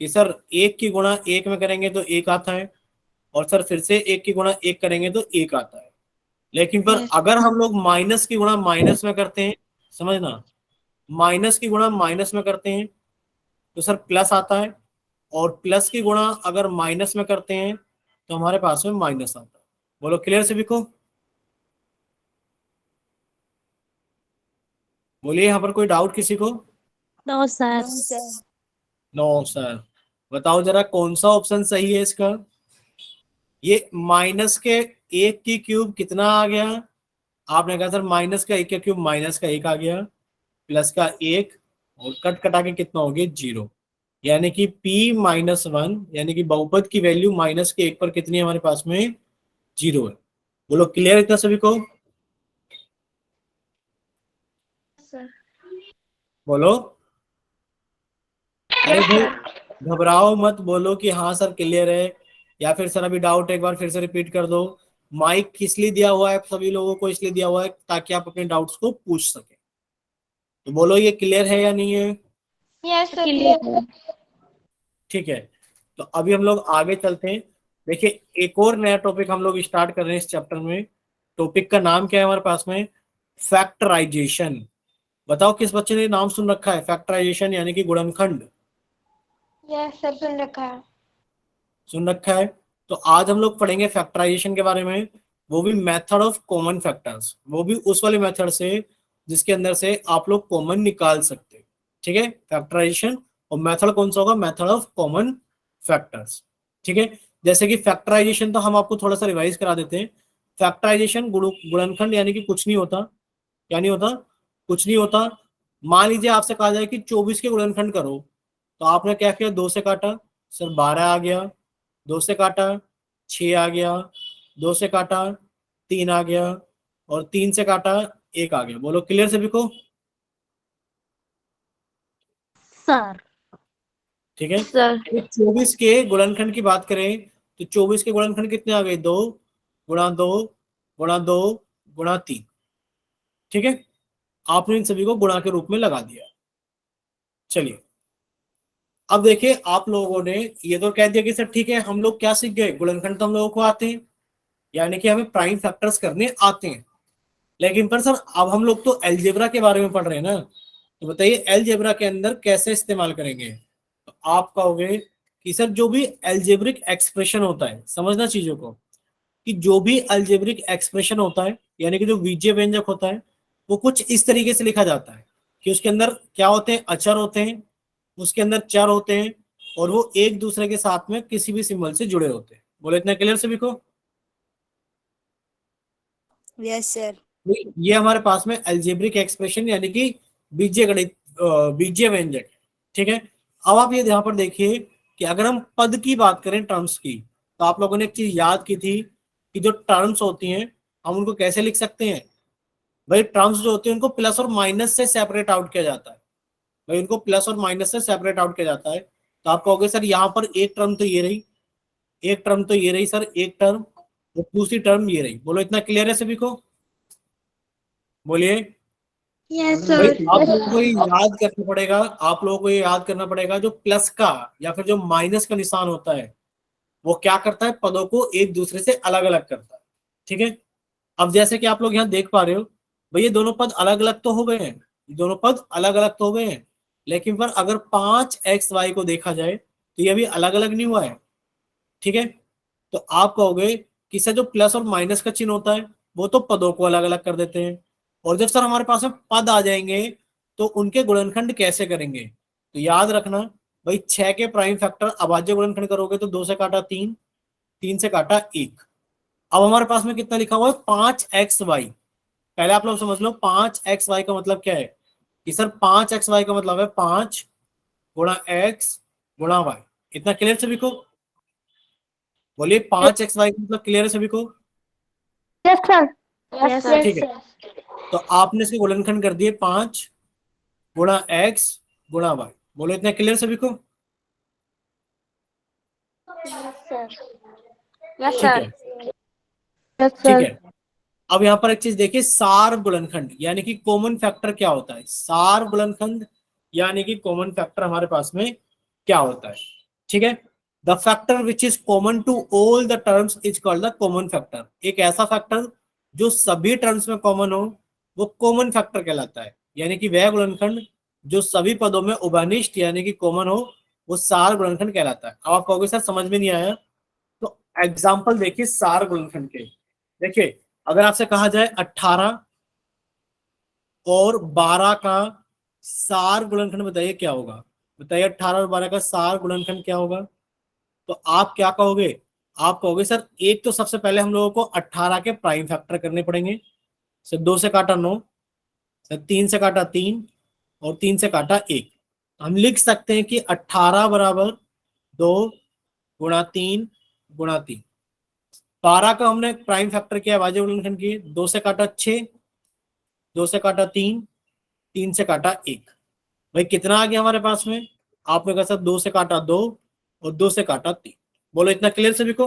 कि सर 1 की गुणा 1 में करेंगे तो 1 आता है, और सर फिर से 1 की गुणा 1 करेंगे तो 1 आता है। लेकिन पर यस अगर हम लोग माइनस की गुणा माइनस में करते हैं, समझना, माइनस की गुणा माइनस में करते हैं तो सर प्लस आता है, और प्लस की गुणा अगर माइनस में करते हैं तो हमारे पास में माइनस आता है। बोलो क्लियर सभी को? बोलिए, यहाँ पर कोई डाउट किसी को? No sir. No sir. बताओ जरा कौन सा ऑप्शन सही है इसका? ये माइनस के 1 की क्यूब कितना आ गया? आपने कहा सर माइनस का 1 का क्यूब -1 आ गया, प्लस का 1, और कट कटा के कितना हो गया? 0। यानी कि p-1, यानी कि बहुपद की वैल्यू -1 पर कितनी है हमारे पास में? 0 है। बोलो क्लियर इतना सभी को? सर। बोलो। अरे भाई घबराओ मत, बोलो कि हाँ सर क्लियर है, या फिर सर अभी डाउट एक बार फिर से रिपीट कर दो। माइक किस लिए दिया हुआ है सभी लोगों को? इसलिए दिया हुआ है ताकि आप अपने डाउट्स को पूछ सके। तो बोलो ये क्लियर है या नहीं है? यस सर क्लियर है। ठीक है, तो अभी हम लोग आगे चलते हैं। देखिए, एक और नया टॉपिक हम लोग स्टार्ट कर रहे हैं इस चैप्टर में। टॉपिक का नाम क्या है हमारे पास में? फैक्टराइजेशन। बताओ किस बच्चे ने नाम सुन रखा है फैक्टराइजेशन यानी कि गुणनखंड? यस सर सुन रखा है। सुन रखा है। तो आज हम लोग पढ़ेंगे फैक्टराइजेशन के बारे में, वो भी मेथड ऑफ कॉमन फैक्टर्स, वो भी उस वाले मेथड से जिसके अंदर से आप लोग कॉमन निकाल सकते हैं। ठीक है, फैक्टराइजेशन। और मेथड कौन सा होगा? Method of common factors. ठीक है, जैसे कि फैक्टराइजेशन तो हम आपको थोड़ा सा रिवाइज करा देते हैं। फैक्टराइजेशन गुणनखंड यानी कि कुछ नहीं होता। क्या नहीं होता? कुछ नहीं होता। मान लीजिए आपसे कहा जाए कि 24 के गुणनखंड करो, तो आपने क्या किया? 2 से काटा, सर 12 आ गया। 2 से काटा, 6 आ गया। 2 से काटा, 3 आ गया। और 3 से काटा, 1 आ गया। बोलो क्लियर सभी को? सर। ठीक है, सर। तो 24 के गुणनखंड की बात करें तो 24 के गुणनखंड कितने आ गए? 2 गुणा 2 गुणा 2 गुणा 3। ठीक है, आपने इन सभी को गुणा के रूप में लगा दिया। चलिए, अब देखिए आप लोगों ने ये तो कह दिया कि सर ठीक है, हम लोग क्या सीख गए, गुणनखंड तो हम लोगों को आते हैं, यानी कि हमें प्राइम फैक्टर्स करने आते हैं। लेकिन पर सर अब हम लोग तो अलजेब्रा के बारे में पढ़ रहे हैं ना, तो बताइए अलजेब्रा के अंदर कैसे इस्तेमाल करेंगे। तो आप कहोगे कि सर जो भी अलजेब्रिक एक्सप्रेशन होता है, समझना चीजों को, कि जो भी अलजेब्रिक एक्सप्रेशन होता है यानी कि जो बीजीय व्यंजक होता है, वो कुछ इस तरीके से लिखा जाता है कि उसके अंदर क्या होते हैं, अचर होते हैं, उसके अंदर चर होते हैं, और वो एक दूसरे के साथ में किसी भी सिंबल से जुड़े होते हैं। बोले इतना क्लियर सभी को? Yes sir. ये हमारे पास में अलजेब्रिक एक्सप्रेशन यानी कि बीजीय गणित, बीजीय व्यंजक, ठीक है। अब आप ये यहाँ पर देखिए कि अगर हम पद की बात करें, टर्म्स की, तो आप लोगों ने एक चीज याद की थी कि जो टर्म्स होती हैं हम उनको कैसे लिख सकते हैं। भाई टर्म्स जो होती है उनको प्लस और माइनस से सेपरेट आउट किया जाता है। भाई उनको प्लस और माइनस से सेपरेट आउट किया जाता है। तो आप कहोगे सर यहाँ पर एक टर्म तो ये रही, एक टर्म तो ये रही सर, एक टर्म, और दूसरी टर्म ये रही। बोलो इतना क्लियर है सभी को? बोलिए। यस भाई सर। आप लोगों को ये याद करना पड़ेगा, आप लोगों को ये याद करना पड़ेगा, जो प्लस का या फिर जो माइनस का निशान होता है वो क्या करता है, पदों को एक दूसरे से अलग अलग करता है, ठीक है। अब जैसे कि आप लोग यहाँ देख पा रहे हो, भाई ये दोनों पद अलग अलग तो हो गए हैं, ये दोनों पद अलग अलग तो हो गए हैं, लेकिन पर अगर 5xy को देखा जाए तो ये भी अलग अलग नहीं हुआ है, ठीक है। तो आप कहोगे कि सर जो प्लस और माइनस का चिन्ह होता है वो तो पदों को अलग अलग कर देते हैं, और जब सर हमारे पास में पद आ जाएंगे तो उनके गुणनखंड कैसे करेंगे। तो याद रखना भाई 6 के प्राइम फैक्टर अभाज्य गुणनखंड करोगे तो 2 से काटा 3, 3 से काटा 1। अब हमारे पास में कितना लिखा हुआ है, 5xy। पहले आप लोग समझ लो 5xy का मतलब क्या है, कि सर 5xy का मतलब है 5 गुणा x गुणा y। इतना क्लियर सभी को? बोलिए 5xy का मतलब क्लियर है सभी को? Yes sir. यस ठीक है, तो आपने इसके गुणनखंड कर दिए 5 गुणा x गुणा y। बोलो इतना क्लियर सभी को? यस ठीक है, यस ठीक सर। है। अब यहाँ पर एक चीज देखिए, सार गुणनखंड यानी कि कॉमन फैक्टर क्या होता है। सार गुणनखंड यानी कि कॉमन फैक्टर हमारे पास में क्या होता है, ठीक है। The factor which is common to all the terms is called the common factor. एक ऐसा फैक्टर जो सभी टर्म्स में कॉमन हो वो कॉमन फैक्टर कहलाता है, यानी कि वह गुणनखंड जो सभी पदों में उभयनिष्ठ यानी कि कॉमन हो वो सार गुणनखंड कहलाता है। अब आप कहोगे सर समझ में नहीं आया, तो एग्जाम्पल देखिए सार गुणनखंड के। देखिए अगर आपसे कहा जाए 18 और 12 का सार गुणनखंड बताइए क्या होगा। बताइए 18 और 12 का सार गुणनखंड क्या होगा। तो आप क्या कहोगे, आप कहोगे सर एक तो सबसे पहले हम लोगों को 18 के प्राइम फैक्टर करने पड़ेंगे। सर 2 से काटा 9, सर 3 से काटा 3, और 3 से काटा 1। हम लिख सकते हैं कि 18 बराबर 2 गुणा 3 गुणा 3। 12 का हमने प्राइम फैक्टर किया, अभाज्य गुणनखंड किए, 2 से काटा 6, 2 से काटा 3, 3 से काटा 1। भाई कितना आ गया हमारे पास में, आपने कहा सर 2 से काटा 2 और 2 से काटा 3। बोलो इतना क्लियर सभी को?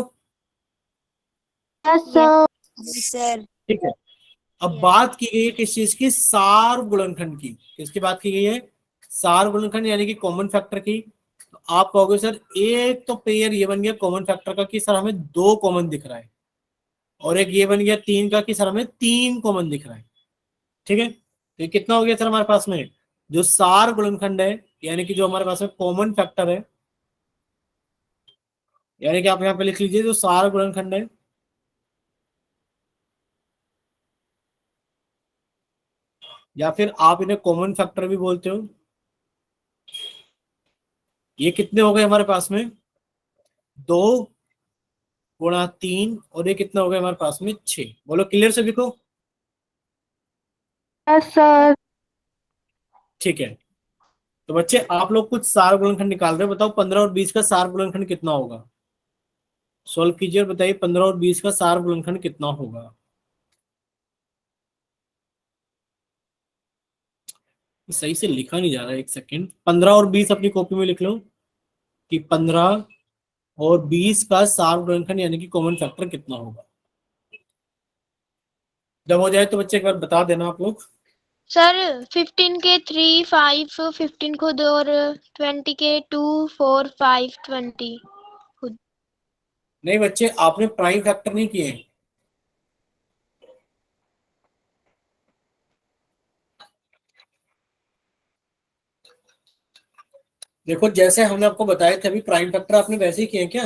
Yes sir. Yes sir. ठीक है। अब बात की गई है किस चीज की, सार गुणनखंड की। किसकी बात की गई है, सार गुणनखंड यानी कि कॉमन फैक्टर की। तो आप कहोगे सर एक तो पेयर ये बन गया कॉमन फैक्टर का कि सर हमें 2 कॉमन दिख रहा है, और एक ये बन गया 3 का कि सर हमें 3 कॉमन दिख रहा है, ठीक है। तो ये कितना हो गया सर हमारे पास में, जो सार गुणनखंड है यानी कि जो हमारे पास में कॉमन फैक्टर है, यानी कि आप यहाँ पे लिख लीजिए जो सार गुणनखंड है, या फिर आप इन्हें कॉमन फैक्टर भी बोलते हो। ये कितने हो गए हमारे पास में, 2 गुणा 3, और ये कितना हो गया हमारे पास में 6। बोलो क्लियर सभी को? Yes sir. ठीक है। तो बच्चे आप लोग कुछ सार गुणनखंड निकाल रहे हो, बताओ 15 और 20 का सार गुणनखंड कितना होगा। सॉल्व कीजिए और बताइए 15 और 20 का सार गुणनखंड कितना होगा। सही से लिखा नहीं जा रहा है, एक सेकेंड। 15 और 20 अपनी कॉपी में लिख लो कि 15 और 20 का सार गुणनखंड यानी कि कॉमन फैक्टर कितना होगा। जब हो जाए तो बच्चे एक बार बता देना आप लोग। सर 15 के 3 5 15 खुद और 20 के 2 4 5 20 खुद। नहीं बच्चे, आपने प्राइम फैक्टर नहीं किए। देखो जैसे हमने आपको बताए थे अभी प्राइम फैक्टर आपने वैसे ही किए क्या?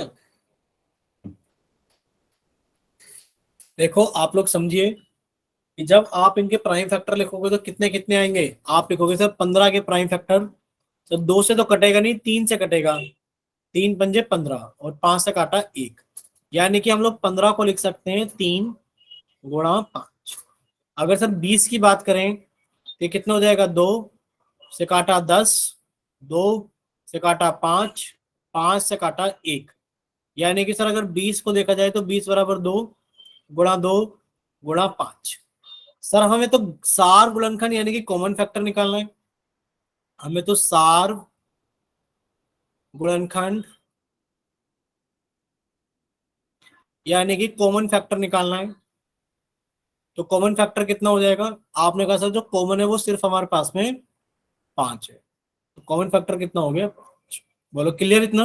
देखो आप लोग समझिए कि जब आप इनके प्राइम फैक्टर लिखोगे तो कितने कितने आएंगे। आप लिखोगे सर 15 के प्राइम फैक्टर, तो 2 से तो कटेगा नहीं, 3 से कटेगा। 3 पंजे 15 और 5 से काटा 1, यानी कि हम लोग 15 को लिख सकते हैं 3 गुणा 5। अगर सर 20 की बात करें तो ये कितना हो जाएगा, 2 से काटा 10, 2 से काटा 5, 5 से काटा 1, यानी कि सर अगर 20 को देखा जाए तो 20 बराबर 2 गुणा 2 गुणा 5। सर हमें तो सार गुणनखंड यानी कि कॉमन फैक्टर निकालना है। हमें तो सार गुणनखंड यानी कि कॉमन फैक्टर निकालना है। तो कॉमन फैक्टर कितना हो जाएगा? आपने कहा सर जो कॉमन है वो सिर्फ हमारे पास में 5 है, तो कॉमन फैक्टर कितना हो गया? 5। बोलो क्लियर इतना?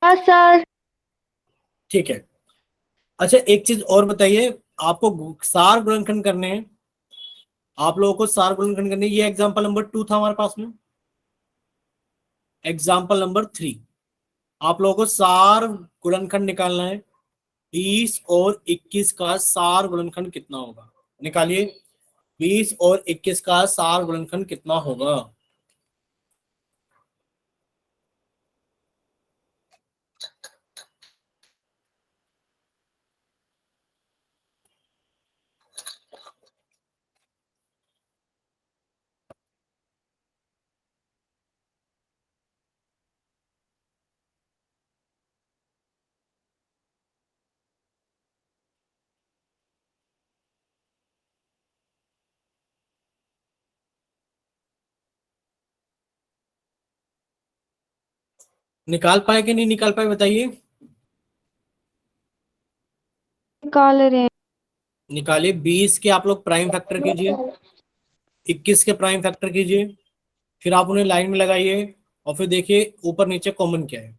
Yes sir. ठीक है। अच्छा एक चीज और बताइए, आपको सार गुणनखंड करने हैं, आप लोगों को सार गुणनखंड करने हैं। ये एग्जांपल नंबर 2 था हमारे पास में। एग्जांपल नंबर 3, आप लोगों को सार गुणनखंड निकालना है। 20 और 21 का सार गुणनखंड कितना होगा? निकालिए। 20 और 21 का सार गुणनखंड कितना होगा? निकाल पाए कि नहीं निकाल पाए बताइए। निकाल रहे हैं। निकालिए। 20 के आप लोग प्राइम फैक्टर कीजिए, 21 के प्राइम फैक्टर कीजिए, फिर आप उन्हें लाइन में लगाइए और फिर देखिए ऊपर नीचे कॉमन क्या है।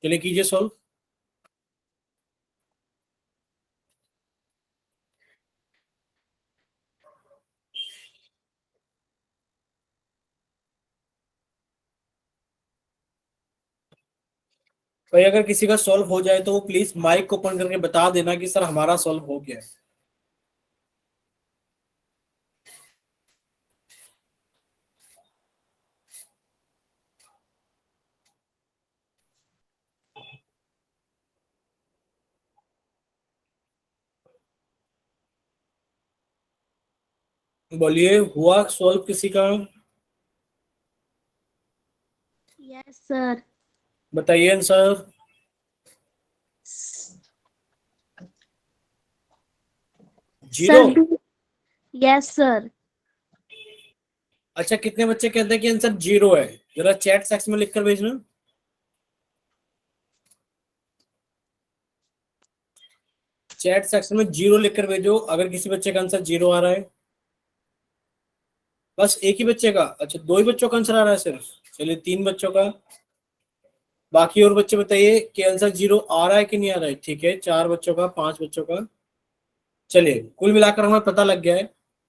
चलिए कीजिए सॉल्व। भाई अगर किसी का सॉल्व हो जाए तो वो प्लीज माइक को ओपन करके बता देना कि सर हमारा सॉल्व हो गया है। बोलिए हुआ सॉल्व किसी का? Yes sir. बताइए answer. Zero? Sir yes sir. अच्छा कितने बच्चे कहते हैं कि आंसर जीरो है? जरा चैट सेक्शन में लिखकर भेजना। चैट सेक्शन में जीरो लिखकर भेजो अगर किसी बच्चे का आंसर जीरो आ रहा है। बस एक ही बच्चे का? अच्छा 2 ही बच्चों का आंसर आ रहा है सिर्फ। चलिए 3 बच्चों का। बाकी और बच्चे बताइए कि आंसर जीरो आ रहा है कि नहीं आ रहा है। ठीक है 4 बच्चों का, 5 बच्चों का। चलिए कुल मिलाकर हमें पता लग गया है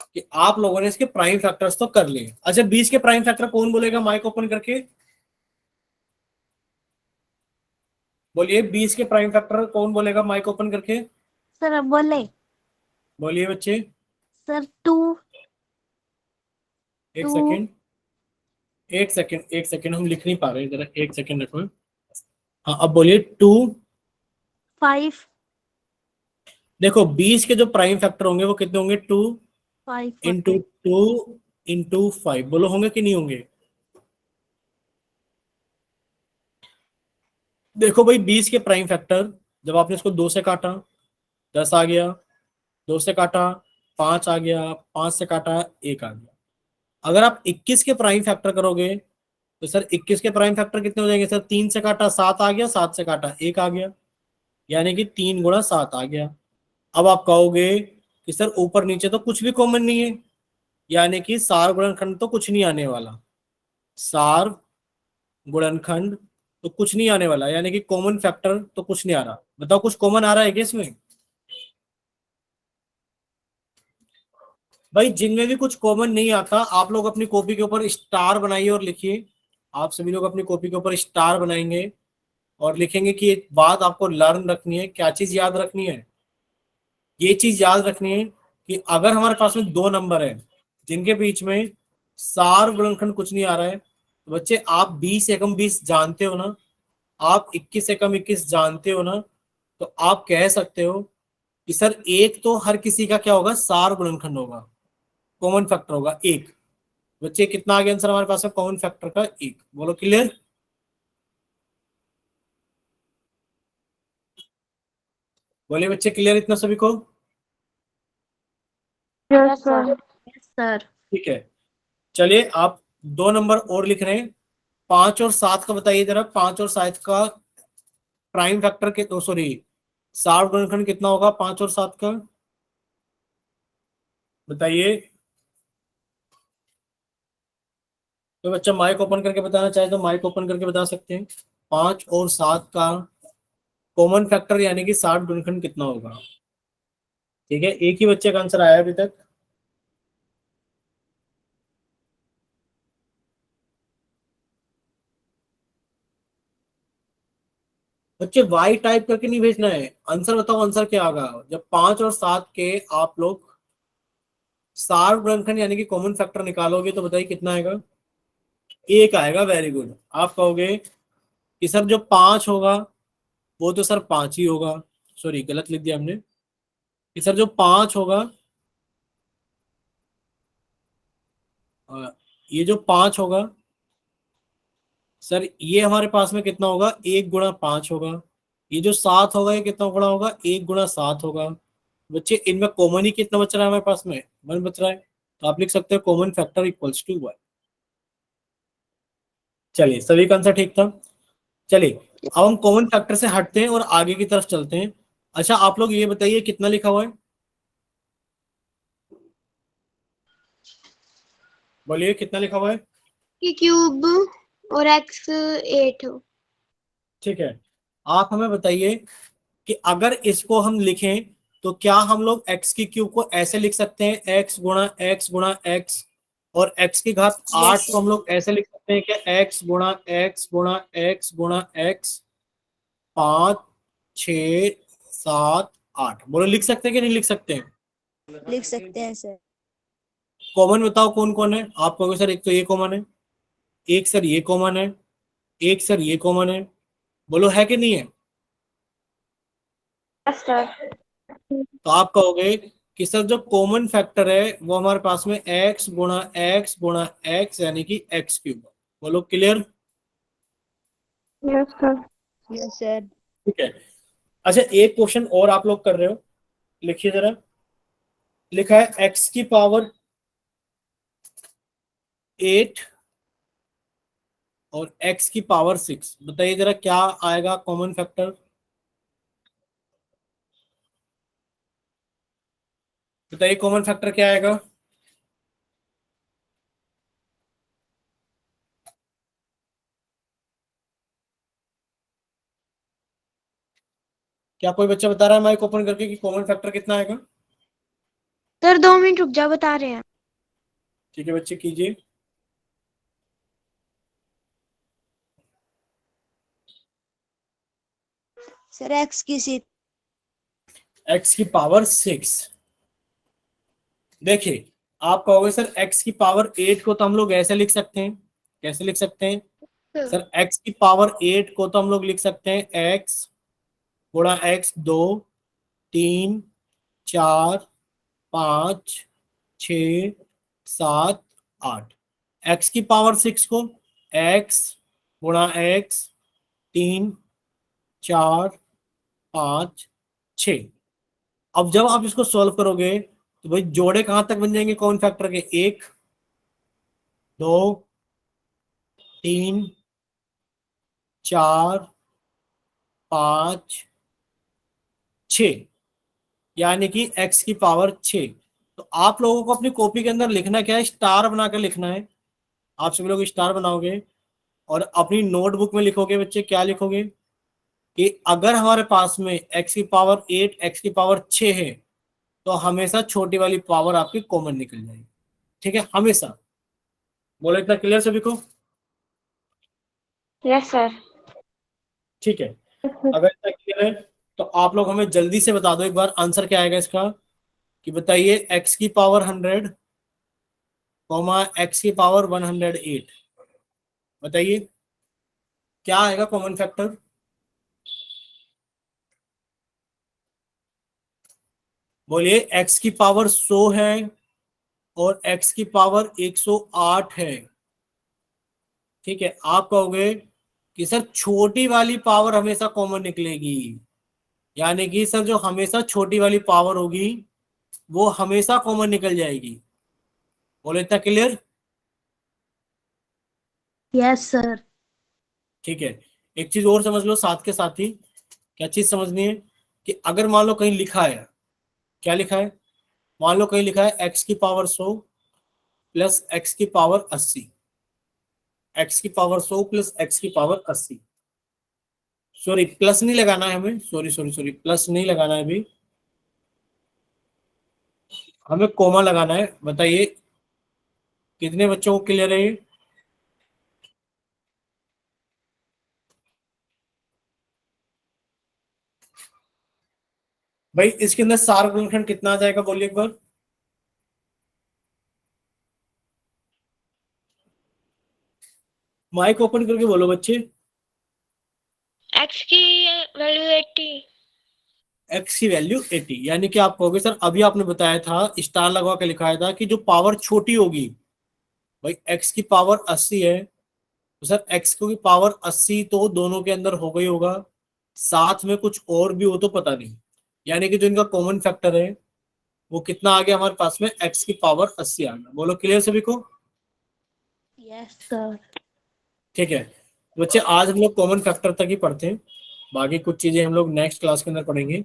कि आप लोगों ने इसके प्राइम फैक्टर्स तो कर लिए। अच्छा 20 के प्राइम फैक्टर कौन बोलेगा माइक ओपन करके? बोलिए 20 के प्राइम फैक्टर कौन बोलेगा माइक ओपन करके? सर अब बोले। बोलिए बच्चे। सर 2 एक 2 सेकेंड, एक सेकेंड, एक सेकेंड, हम लिख नहीं पा रहे, जरा एक सेकेंड रखो। हाँ अब बोलिए 2। 5 देखो 20 के जो प्राइम फैक्टर होंगे वो कितने होंगे? 2 5 इंटू 2 इंटू 5। बोलो होंगे कि नहीं होंगे? देखो भाई 20 के प्राइम फैक्टर, जब आपने इसको 2 से काटा 10 आ गया, 2 से काटा 5 आ गया, 5 से काटा 1 आ गया। अगर आप 21 के प्राइम फैक्टर करोगे तो सर 21 के प्राइम फैक्टर कितने हो जाएंगे? सर 3 से काटा 7 आ गया, 7 से काटा 1 आ गया, यानी कि 3 गुणा 7 आ गया। अब आप कहोगे कि सर ऊपर नीचे तो कुछ भी कॉमन नहीं है, यानी कि सार गुणनखंड तो कुछ नहीं आने वाला, सार गुणनखंड तो कुछ नहीं आने वाला, यानी कि कॉमन फैक्टर तो कुछ नहीं आ रहा। बताओ कुछ कॉमन आ रहा है क्या इसमें? भाई जिनमें भी कुछ कॉमन नहीं आता आप लोग अपनी कॉपी के ऊपर स्टार बनाइए और लिखिए। आप सभी लोग अपनी कॉपी के ऊपर स्टार बनाएंगे और लिखेंगे कि एक बात आपको लर्न रखनी है। क्या चीज याद रखनी है? ये चीज याद रखनी है कि अगर हमारे पास में दो नंबर है जिनके बीच में सार गुणनखंड कुछ नहीं आ रहा है, तो बच्चे आप 20 एकम 20 जानते हो ना, आप 21 एकम 21 जानते हो ना, तो आप कह सकते हो कि सर एक तो हर किसी का क्या होगा, सार गुणनखंड होगा, कॉमन फैक्टर होगा एक। बच्चे कितना आ गया आंसर हमारे पास है कॉमन फैक्टर का? एक। बोलो क्लियर? बोलिए बच्चे क्लियर इतना सभी को? Yes sir. Yes sir. ठीक है, चलिए आप दो नंबर और लिख रहे हैं। 5 और 7 का बताइए जरा। 5 और 7 का प्राइम फैक्टर के, सॉरी, सार गुणनखंड कितना होगा 5 और 7 का? बताइए। तो बच्चा माइक ओपन करके बताना चाहे तो माइक ओपन करके बता सकते हैं। 5 और 7 का कॉमन फैक्टर यानी कि 60 गुणनखंड कितना होगा? ठीक है, एक ही बच्चे का आंसर आया अभी तक। बच्चे वाई टाइप करके नहीं भेजना है, आंसर बताओ आंसर क्या आएगा जब 5 और 7 के आप लोग सार गुणनखंड यानी कि कॉमन फैक्टर निकालोगे तो बताइए कितना आएगा? एक आएगा। Very good. आप कहोगे कि सर जो 5 होगा वो तो सर 5 ही होगा, सॉरी गलत लिख दिया हमने, कि सर जो 5 होगा, ये जो 5 होगा सर ये हमारे पास में कितना होगा, 1 गुणा 5 होगा। ये जो 7 होगा ये कितना गुणा होगा, 1 गुणा 7 होगा। बच्चे इनमें कॉमन ही कितना बच रहा है हमारे पास में? 1 बच रहा है, तो आप लिख सकते हैं कॉमन फैक्टर इक्वल्स टू 1। चलिए सभी का आंसर ठीक था। चलिए अब हम कॉमन फैक्टर से हटते हैं और आगे की तरफ चलते हैं। अच्छा आप लोग ये बताइए कितना लिखा हुआ है? बोलिए कितना लिखा हुआ है? की क्यूब और x 8 हो। ठीक है, आप हमें बताइए कि अगर इसको हम लिखें तो क्या हम लोग x की क्यूब को ऐसे लिख सकते हैं, x गुणा x और x की घात 8 को हम लोग ऐसे लिख सकते हैं कि x गुणा x गुणा x गुणा x 5 6 7 8। बोलो लिख सकते हैं कि नहीं लिख सकते हैं? लिख सकते हैं सर। कॉमन बताओ कौन कौन है? आप कहोगे सर एक तो ये कॉमन है, एक सर ये कॉमन है, एक सर ये कॉमन है। बोलो है कि नहीं है? Yes sir. तो आप कहोगे कि सर जो कॉमन फैक्टर है वो हमारे पास में x गुणा x यानी कि x क्यूब। बोलो clear? Yes sir. Yes sir. ठीक है। अच्छा एक क्वेश्चन और आप लोग कर रहे हो, लिखिए जरा। लिखा है x की पावर 8 और x की पावर 6। बताइए जरा क्या आएगा कॉमन फैक्टर? बताइए कॉमन फैक्टर क्या आएगा? क्या कोई बच्चा बता रहा है माइक ओपन करके कि कॉमन फैक्टर कितना आएगा? सर 2 मिनट रुक जा, बता रहे हैं। ठीक है बच्चे कीजिए। सर एक्स की सी x की पावर 6। देखिए आप कहोगे सर x की पावर 8 को तो हम लोग ऐसे लिख सकते हैं, कैसे लिख सकते हैं? सर x की पावर 8 को तो हम लोग लिख सकते हैं x गुणा x 2 3 4 5 6 7 8। x की पावर 6 को x गुणा x 3 4 5 6। अब जब आप इसको सॉल्व करोगे तो भाई जोड़े कहां तक बन जाएंगे कॉमन फैक्टर के? 1 2 3 4 5 6, यानी कि x की पावर 6। तो आप लोगों को अपनी कॉपी के अंदर लिखना क्या है, स्टार बनाकर लिखना है। आप सभी लोग स्टार बनाओगे और अपनी नोटबुक में लिखोगे बच्चे, क्या लिखोगे कि अगर हमारे पास में x की पावर 8 x की पावर 6 है तो हमेशा छोटी वाली पावर आपकी कॉमन निकल जाएगी। ठीक है, हमेशा। बोलो इतना क्लियर सभी को? Yes sir. ठीक है, अगर इतना क्लियर है तो आप लोग हमें जल्दी से बता दो एक बार आंसर क्या आएगा इसका, कि बताइए x की पावर 100 कॉमा x की पावर 108, बताइए क्या आएगा कॉमन फैक्टर। बोलिए x की पावर 100 है और x की पावर 108 है। ठीक है, आप कहोगे कि सर छोटी वाली पावर हमेशा कॉमन निकलेगी, यानी कि सर जो हमेशा छोटी वाली पावर होगी वो हमेशा कॉमन निकल जाएगी। बोलो इतना क्लियर? Yes sir. ठीक है, एक चीज और समझ लो साथ के साथ ही। क्या चीज समझनी है कि अगर मान लो कहीं लिखा है, क्या लिखा है, मान लो कहीं लिखा है x की पावर 100 प्लस x की पावर 80, x की पावर 100 प्लस x की पावर 80। सॉरी प्लस नहीं लगाना है हमें, सॉरी सॉरी सॉरी, प्लस नहीं लगाना है अभी, हमें कोमा लगाना है। बताइए कितने बच्चों को क्लियर है ये? भाई इसके अंदर सार गुणनखंड कितना आ जाएगा, बोलिए एक बार। माइक ओपन करके बोलो बच्चे। x की वैल्यू 80। x की वैल्यू 80, यानी कि आप कहोगे सर अभी आपने बताया था, स्टार लगवा के लिखाया था कि जो पावर छोटी होगी, भाई x की पावर 80 है तो सर x की पावर 80 तो दोनों के अंदर हो गई होगा, साथ में कुछ और भी हो तो पता नहीं, यानी कि जो इनका कॉमन फैक्टर है वो कितना आ गया हमारे पास में, x की पावर 80 आ गया। बोलो क्लियर सभी को? Yes sir. ठीक है बच्चे, आज हम लोग कॉमन फैक्टर तक ही पढ़ते हैं, बाकी कुछ चीजें हम लोग नेक्स्ट क्लास के अंदर पढ़ेंगे।